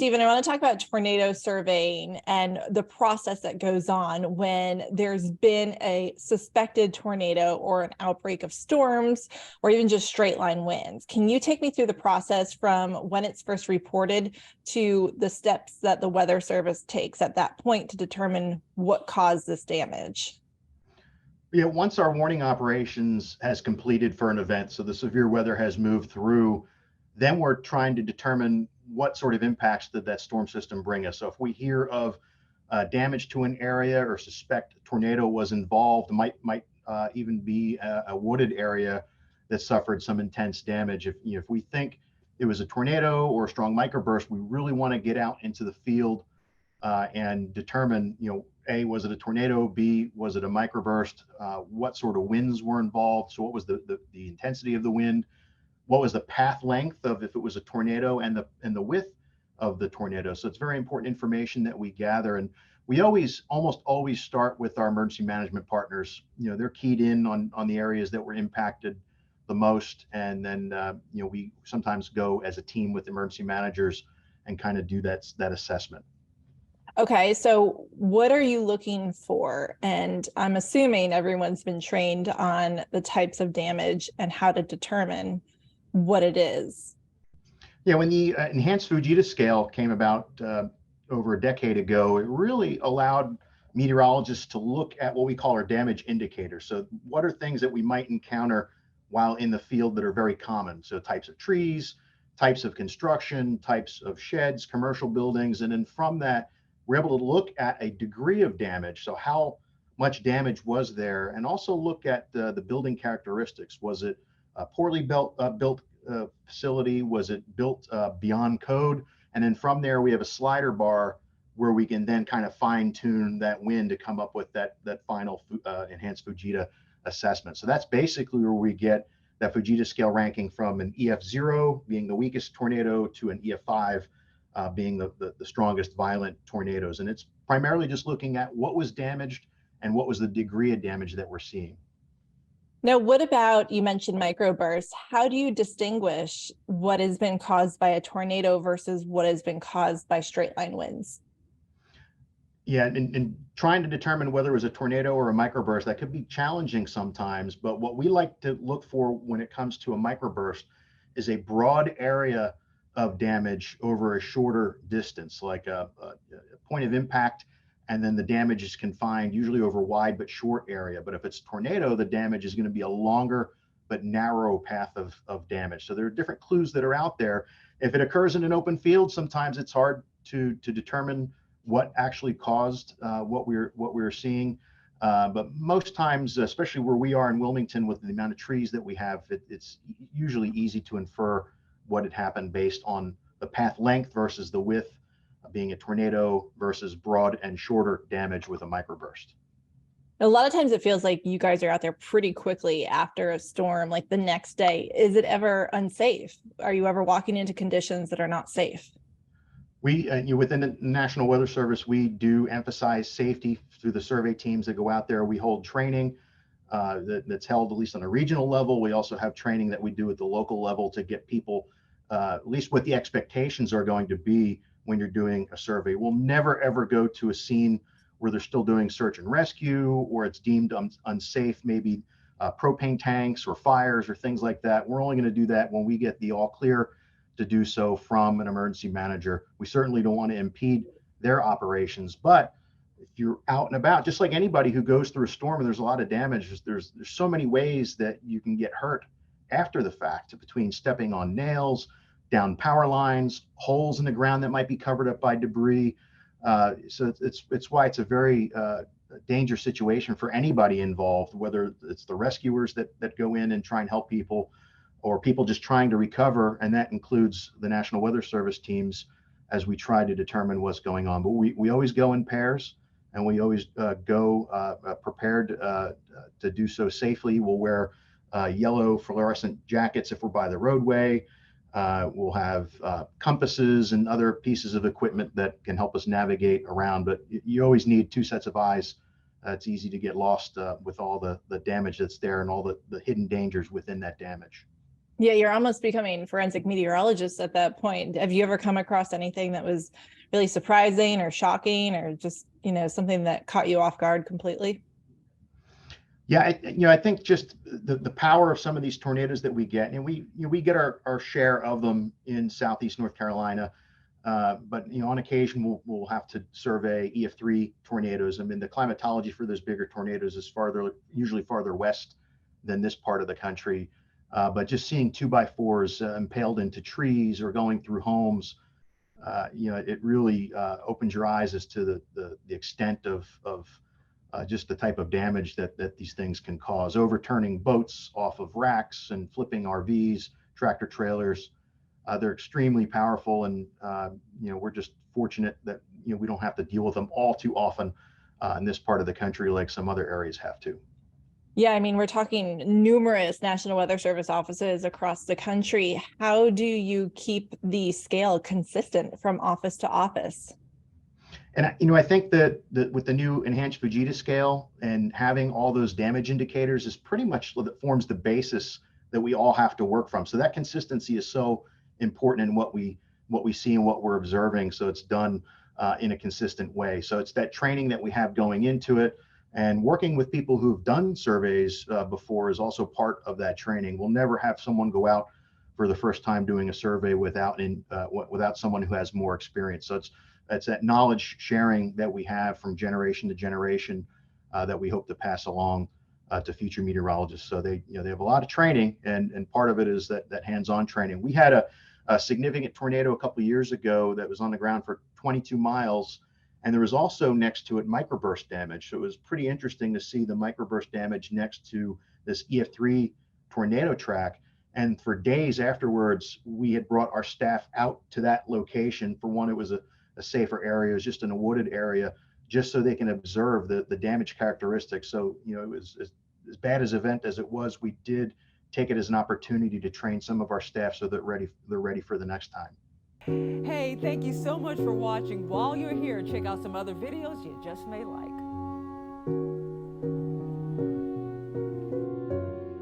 Stephen, I want to talk about tornado surveying and the process that goes on when there's been a suspected tornado or an outbreak of storms or even just straight line winds. Can you take me through the process from when it's first reported to the steps that the Weather Service takes at that point to determine what caused this damage? Yeah, once our warning operations has completed for an event, so the severe weather has moved through, then we're trying to determine what sort of impacts did that storm system bring us. So if we hear of damage to an area or suspect a tornado was involved, might even be a wooded area that suffered some intense damage. If we think it was a tornado or a strong microburst, we really want to get out into the field and determine, A, was it a tornado? B, was it a microburst? What sort of winds were involved? So what was the intensity of the wind? What was the path length of if it was a tornado and the width of the tornado? So it's very important information that we gather. And we almost always start with our emergency management partners. They're keyed in on the areas that were impacted the most. And then, we sometimes go as a team with emergency managers and kind of do that assessment. Okay, so what are you looking for? And I'm assuming everyone's been trained on the types of damage and how to determine what it is. Yeah, when the enhanced Fujita scale came about over a decade ago, it really allowed meteorologists to look at what we call our damage indicators. So what are things that we might encounter while in the field that are very common? So types of trees, types of construction, types of sheds, commercial buildings, and then from that, we're able to look at a degree of damage. So how much damage was there, and also look at the building characteristics. Was it a poorly built facility? Was it built beyond code? And then from there, we have a slider bar where we can then kind of fine tune that wind to come up with that final enhanced Fujita assessment. So that's basically where we get that Fujita scale ranking from an EF0 being the weakest tornado to an EF5 being the strongest violent tornadoes. And it's primarily just looking at what was damaged and what was the degree of damage that we're seeing. Now, what about, you mentioned microbursts. How do you distinguish what has been caused by a tornado versus what has been caused by straight line winds? Yeah, and trying to determine whether it was a tornado or a microburst, that could be challenging sometimes. But what we like to look for when it comes to a microburst is a broad area of damage over a shorter distance, like a point of impact, and then the damage is confined usually over a wide but short area. But if it's a tornado, the damage is going to be a longer but narrow path of damage. So there are different clues that are out there. If it occurs in an open field, sometimes it's hard to determine what actually caused what we're seeing. But most times, especially where we are in Wilmington with the amount of trees that we have, it's usually easy to infer what had happened based on the path length versus the width, being a tornado versus broad and shorter damage with a microburst. A lot of times it feels like you guys are out there pretty quickly after a storm, like the next day. Is it ever unsafe? Are you ever walking into conditions that are not safe? We, within the National Weather Service, we do emphasize safety through the survey teams that go out there. We hold training that's held at least on a regional level. We also have training that we do at the local level to get people at least what the expectations are going to be when you're doing a survey. We'll never ever go to a scene where they're still doing search and rescue or it's deemed unsafe, maybe propane tanks or fires or things like that. We're only going to do that when we get the all clear to do so from an emergency manager. We certainly don't want to impede their operations, but if you're out and about, just like anybody who goes through a storm and there's a lot of damage, there's so many ways that you can get hurt after the fact, between stepping on nails, down power lines, holes in the ground that might be covered up by debris. So it's why it's a very dangerous situation for anybody involved, whether it's the rescuers that go in and try and help people, or people just trying to recover, and that includes the National Weather Service teams as we try to determine what's going on. But we always go in pairs, and we always go prepared to do so safely. We'll wear yellow fluorescent jackets if we're by the roadway. We'll have compasses and other pieces of equipment that can help us navigate around, but you always need two sets of eyes. It's easy to get lost with all the damage that's there and all the hidden dangers within that damage. Yeah, you're almost becoming forensic meteorologists at that point. Have you ever come across anything that was really surprising or shocking or just, something that caught you off guard completely? Yeah, I think just the power of some of these tornadoes that we get, and we get our share of them in Southeast North Carolina. But on occasion we'll have to survey EF3 tornadoes. I mean, the climatology for those bigger tornadoes is usually farther west than this part of the country. But just seeing 2x4s impaled into trees or going through homes, it really opens your eyes as to the extent of just the type of damage that these things can cause, overturning boats off of racks and flipping RVs, tractor trailers. They're extremely powerful, and we're just fortunate that we don't have to deal with them all too often in this part of the country like some other areas have to. Yeah, I mean, we're talking numerous National Weather Service offices across the country. How do you keep the scale consistent from office to office? And I think that with the new enhanced Fujita scale and having all those damage indicators is pretty much what forms the basis that we all have to work from. So that consistency is so important in what we see and what we're observing. So it's done in a consistent way. So it's that training that we have going into it, and working with people who've done surveys before is also part of that training. We'll never have someone go out for the first time doing a survey without someone who has more experience. So it's that knowledge sharing that we have from generation to generation that we hope to pass along to future meteorologists. So they have a lot of training, and part of it is that hands-on training. We had a significant tornado a couple of years ago that was on the ground for 22 miles, and there was also next to it microburst damage. So it was pretty interesting to see the microburst damage next to this EF3 tornado track. And for days afterwards, we had brought our staff out to that location. For one, it was a safer area. It was just in a wooded area, just so they can observe the damage characteristics. So, it was as bad as event as it was, we did take it as an opportunity to train some of our staff so that they're ready for the next time. Hey, thank you so much for watching. While you're here, check out some other videos you just may like.